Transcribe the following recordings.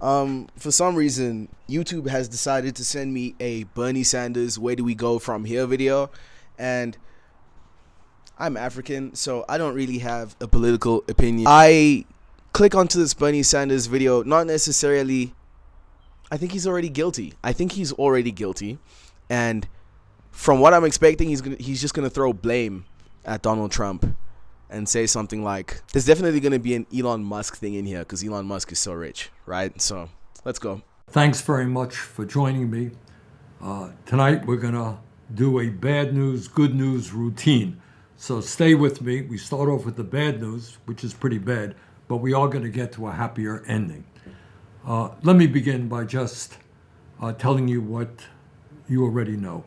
For some reason, YouTube has decided to send me a Bernie Sanders "Where do we go from here" video, and I'm African, so I don't really have a political opinion. I click onto this Bernie Sanders video, not necessarily. I think he's already guilty. And from what I'm expecting, he's just gonna throw blame at Donald Trump and say something like, there's definitely going to be an Elon Musk thing in here because Elon Musk is so rich, right? So let's go. Thanks very much for joining me. Tonight we're going to do a bad news, good news routine. So stay with me. We start off with the bad news, which is pretty bad, but we are going to get to a happier ending. Let me begin by just telling you what you already know.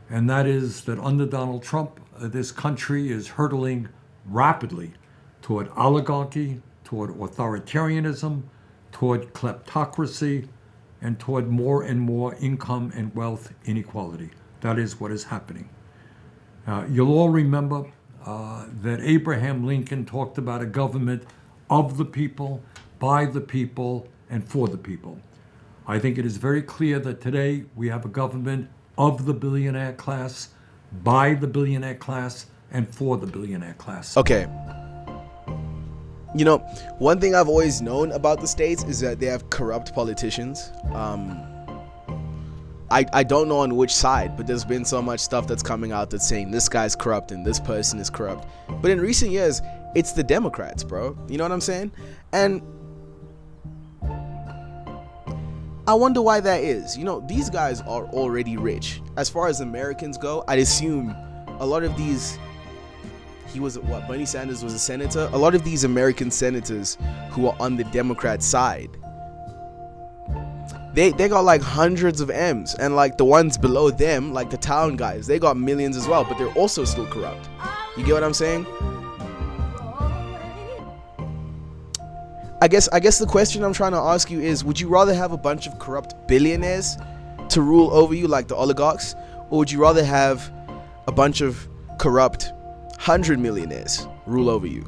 And that is that under Donald Trump, this country is hurtling rapidly toward oligarchy, toward authoritarianism, toward kleptocracy, and toward more and more income and wealth inequality. That is what is happening. You'll all remember that Abraham Lincoln talked about a government of the people, by the people, and for the people. I think it is very clear that today we have a government of the billionaire class, by the billionaire class, and for the billionaire class. Okay. You know, one thing I've always known about the States is that they have corrupt politicians. I don't know on which side, but there's been so much stuff that's coming out that's saying this guy's corrupt and this person is corrupt. But in recent years, it's the Democrats, bro. You know what I'm saying? And I wonder why that is. You know, these guys are already rich. As far as Americans go, I'd assume a lot of these... Bernie Sanders was a senator. A lot of these American senators who are on the Democrat side, they got like hundreds of M's, and like the ones below them, like the town guys, they got millions as well, but they're also still corrupt. You get what I'm saying? I guess the question I'm trying to ask you is, would you rather have a bunch of corrupt billionaires to rule over you, like the oligarchs, or would you rather have a bunch of corrupt 100 millionaires rule over you?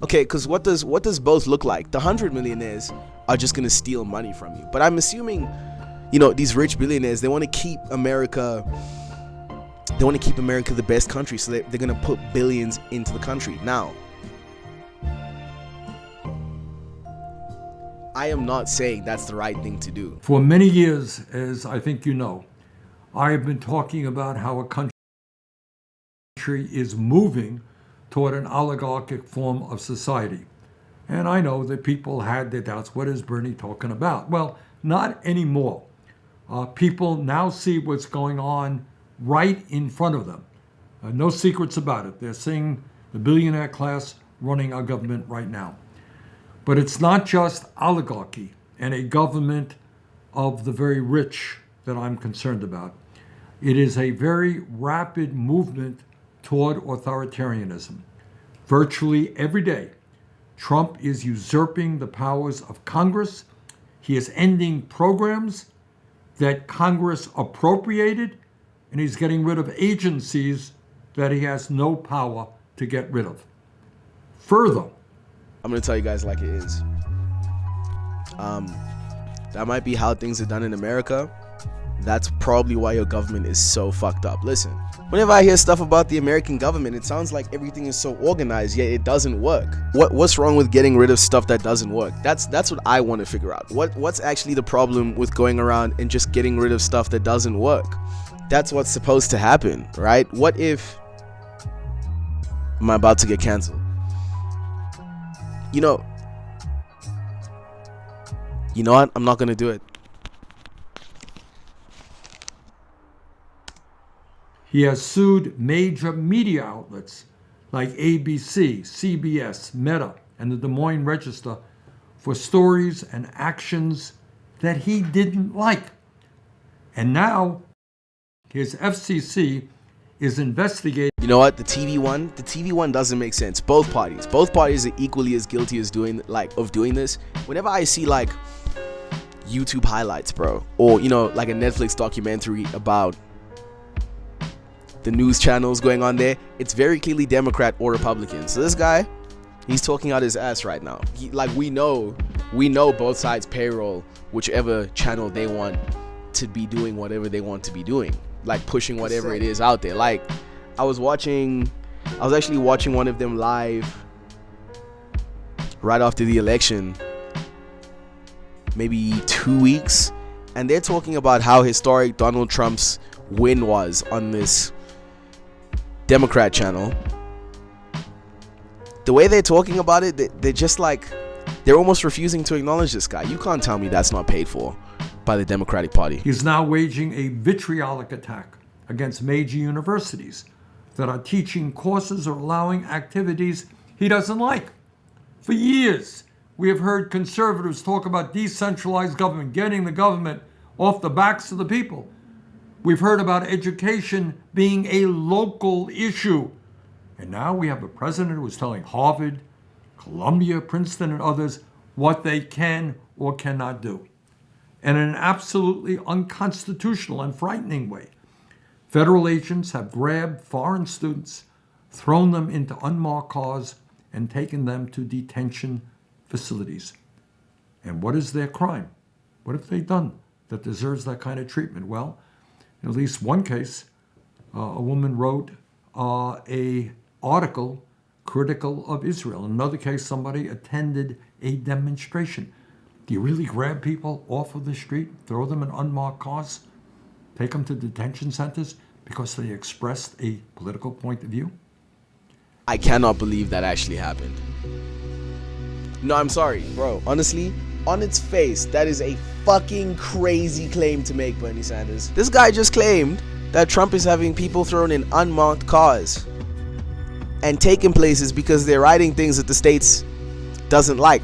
Okay, because what does both look like? The 100 millionaires are just gonna steal money from you, but I'm assuming, you know, these rich billionaires, they want to keep America the best country, so they're gonna put billions into the country. Now, I am not saying that's the right thing to do. For many years, as I think you know, I have been talking about how a country is moving toward an oligarchic form of society. And I know that people had their doubts. What is Bernie talking about? Well, not anymore. People now see what's going on right in front of them. No secrets about it. They're seeing the billionaire class running our government right now. But it's not just oligarchy and a government of the very rich that I'm concerned about. It is a very rapid movement toward authoritarianism. Virtually every day, Trump is usurping the powers of Congress. He is ending programs that Congress appropriated, and he's getting rid of agencies that he has no power to get rid of. Further, I'm gonna tell you guys like it is. That might be how things are done in America. That's probably why your government is so fucked up. Listen, whenever I hear stuff about the American government, it sounds like everything is so organized, yet it doesn't work. What's wrong with getting rid of stuff that doesn't work? That's what I want to figure out. What's actually the problem with going around and just getting rid of stuff that doesn't work? That's what's supposed to happen, right? What if... Am I about to get canceled? You know what? I'm not gonna do it. he has sued major media outlets like ABC, CBS, Meta, and the Des Moines Register for stories and actions that he didn't like. And now his FCC is investigating. You know what? The TV one doesn't make sense. Both parties are equally as guilty as doing this. Whenever I see like YouTube highlights, bro, or you know, like a Netflix documentary about the news channels going on there, it's very clearly Democrat or Republican. So this guy, He's talking out his ass right now. We know both sides payroll whichever channel they want to be doing whatever they want to be doing, like pushing whatever it is out there. Like I was actually watching one of them live right after the election, maybe 2 weeks, and they're talking about how historic Donald Trump's win was on this Democrat channel. The way they're talking about it, they're just like, they're almost refusing to acknowledge this guy. You can't tell me that's not paid for by the Democratic Party. He's now waging a vitriolic attack against major universities that are teaching courses or allowing activities he doesn't like. For years, we have heard conservatives talk about decentralized government, getting the government off the backs of the people. We've heard about education being a local issue. And now we have a president who is telling Harvard, Columbia, Princeton, and others what they can or cannot do. And in an absolutely unconstitutional and frightening way, federal agents have grabbed foreign students, thrown them into unmarked cars, and taken them to detention facilities. And what is their crime? What have they done that deserves that kind of treatment? Well, in at least one case, a woman wrote a article critical of Israel. In another case, somebody attended a demonstration. Do you really grab people off of the street, throw them in unmarked cars, take them to detention centers because they expressed a political point of view? I cannot believe that actually happened. No, I'm sorry, bro. Honestly, on its face, that is a fucking crazy claim to make, Bernie Sanders. This guy just claimed that Trump is having people thrown in unmarked cars and taken places because they're writing things that the states doesn't like.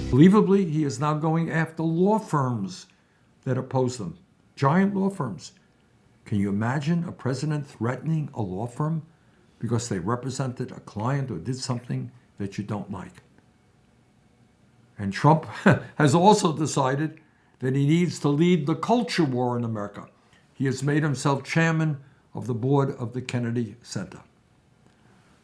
Believably, he is now going after law firms that oppose them. Giant law firms. Can you imagine a president threatening a law firm because they represented a client or did something that you don't like? And Trump has also decided that he needs to lead the culture war in America. He has made himself chairman of the board of the Kennedy Center.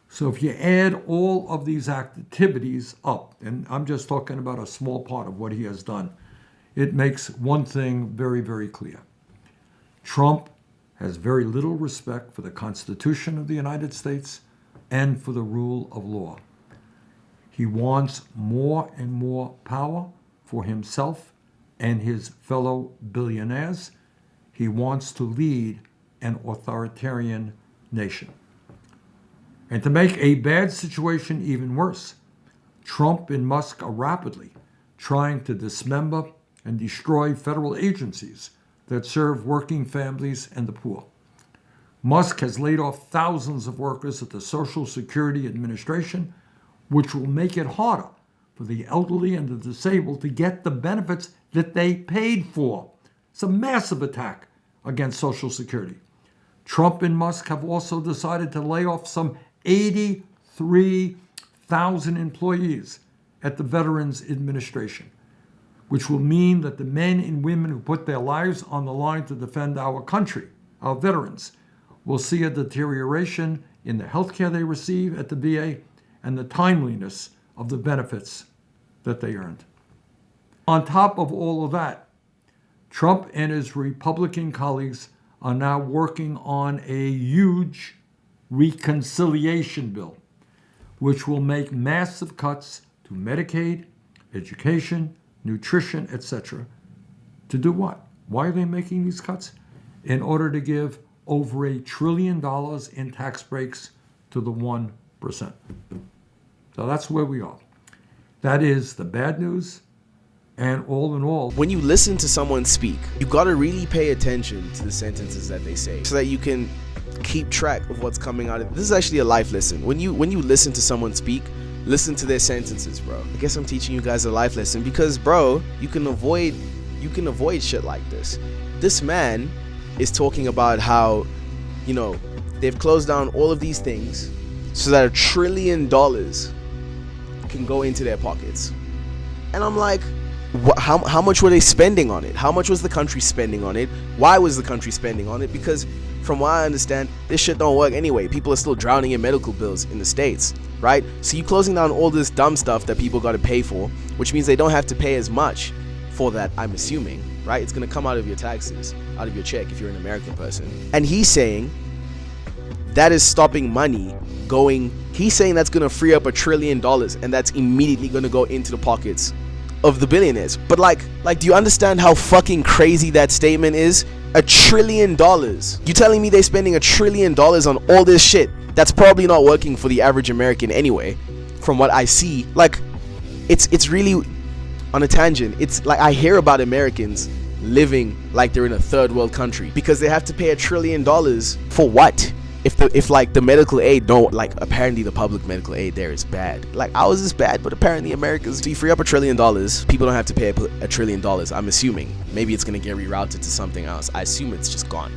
So if you add all of these activities up, and I'm just talking about a small part of what he has done, it makes one thing very, very clear. Trump has very little respect for the Constitution of the United States and for the rule of law. He wants more and more power for himself and his fellow billionaires. He wants to lead an authoritarian nation. And to make a bad situation even worse, Trump and Musk are rapidly trying to dismember and destroy federal agencies that serve working families and the poor. Musk has laid off thousands of workers at the Social Security Administration, which will make it harder for the elderly and the disabled to get the benefits that they paid for. It's a massive attack against Social Security. Trump and Musk have also decided to lay off some 83,000 employees at the Veterans Administration, which will mean that the men and women who put their lives on the line to defend our country, our veterans, will see a deterioration in the health care they receive at the VA and the timeliness of the benefits that they earned. On top of all of that, Trump and his Republican colleagues are now working on a huge reconciliation bill, which will make massive cuts to Medicaid, education, nutrition, etc. To do what? Why are they making these cuts? In order to give over $1 trillion in tax breaks to the 1%. So that's where we are. That is the bad news. And all in all, when you listen to someone speak, you gotta really pay attention to the sentences that they say so that you can keep track of what's coming out of it. This is actually a life lesson. When you listen to someone speak, listen to their sentences, bro. I guess I'm teaching you guys a life lesson because, bro, you can avoid shit like this. This man is talking about how, they've closed down all of these things so that $1 trillion can go into their pockets. And I'm like, How much were they spending on it? How much was the country spending on it? Why was the country spending on it? Because from what I understand, this shit don't work anyway. People are still drowning in medical bills in the States, right? So you closing down all this dumb stuff that people got to pay for, which means they don't have to pay as much for that, I'm assuming, right? It's going to come out of your taxes, out of your check if you're an American person. And he's saying that is stopping money going. He's saying that's going to free up $1 trillion, and that's immediately going to go into the pockets of the billionaires. But like do you understand how fucking crazy that statement is? $1 trillion. You telling me they're spending $1 trillion on all this shit that's probably not working for the average American anyway, from what I see? Like, it's really on a tangent. It's like I hear about Americans living like they're in a third world country because they have to pay $1 trillion for what? If like the medical aid don't, like, apparently the public medical aid there is bad. Like, ours is bad, but apparently America's, so you free up $1 trillion, people don't have to pay $1 trillion. I'm assuming maybe it's gonna get rerouted to something else. I assume it's just gone.